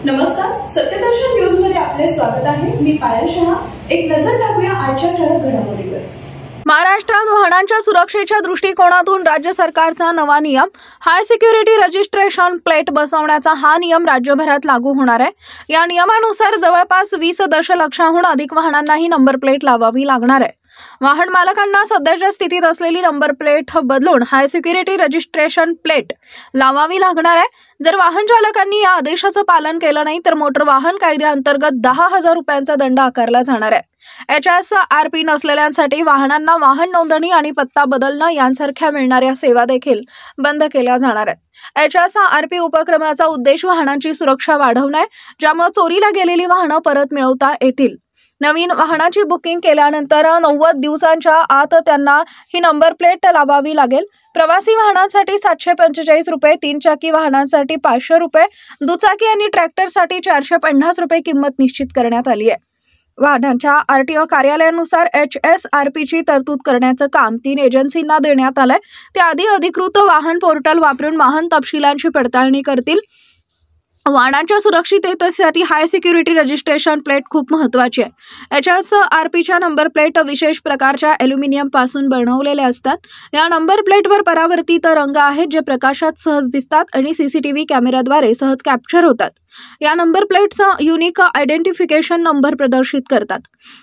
नमस्कार, सत्यदर्शन न्यूज मध्ये आपले स्वागत आहे। मी पायल शहा। एक नजर टाकूया आजच्या ठळक घडामोडीवर। महाराष्ट्रात वाहनांच्या सुरक्षेच्या दृष्टिकोनातून राज्य सरकारचा नवा नियम हाय सिक्युरिटी रजिस्ट्रेशन प्लेट बसवण्याचा हा नियम राज्यभरात लागू होणार आहे। या नियमानुसार जवळपास 20 दशलक्षाहून अधिक वाहनांना ही नंबर प्लेट लावावी लागणार आहे। वाहन मालकांना सध्याच्या स्थितीत असलेली नंबर प्लेट बदलून हाय सिक्युरिटी रजिस्ट्रेशन प्लेट लावावी लागणार आहे। जर वाहन चालकांनी या आदेशाचं पालन केलं नाही तर मोटर वाहन कायद्याअंतर्गत 10,000 रुपयांचा दंड आकारला जाणार आहे। HSRP नसलेल्यांसाठी वाहनांना वाहन नोंदणी आणि पत्ता बदलणं यांसारख्या मिळणाऱ्या सेवा देखील बंद केल्या जाणार आहेत। HSRP उपक्रमाचा उद्देश वाहनांची सुरक्षा वाढवणे आहे, ज्यामुळे चोरीला गेलेली वाहनं परत मिळवता येतील। नवीन वाहनाची बुकिंग केल्यानंतर 90 दिवसांच्या आत त्यांना ही नंबर प्लेट लावावी लागेल। प्रवासी वाहनांसाठी 745 रुपये, 3 चाकी वाहनांसाठी 500 रुपये, दुचाकी आणि ट्रॅक्टरसाठी 450 रुपये किंमत निश्चित करण्यात आली आहे। वाहनांच्या RTO कार्यालयानुसार HSRPची तरतूद करण्याचं काम 3 एजन्सींना देण्यात आलंय। त्याआधी अधिकृत वाहन पोर्टल वापरून वाहन तपशिलांची पडताळणी करतील। वाहनांच्या सुरक्षिततेसाठी हाय सिक्युरिटी रजिस्ट्रेशन प्लेट खूप महत्त्वाची आहे। HSRPच्या नंबर प्लेट विशेष प्रकारच्या ॲल्युमिनियम पासून बनवलेल्या असतात। या नंबर प्लेटवर परावर्तित रंग आहेत जे प्रकाशात सहज दिसतात आणि CCTV कॅमेऱ्याद्वारे सहज कॅप्चर होतात। या number plates unique identification number प्रदर्शित करतात।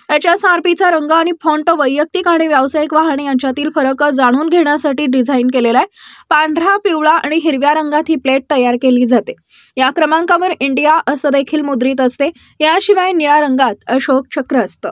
HSRPचा रंग आणि फॉन्ट वैयक्तिक आणि व्यावसायिक वाहने यांच्यातील फरक जाणून घेण्यासाठी डिझाईन केलेला आहे। पांढरा, पिवळा आणि हिरव्या रंगात ही प्लेट तयार केली जाते। या क्रमांकावर इंडिया असं देखील मुद्रित असते। याशिवाय निळ्या रंगात अशोक चक्र असतं।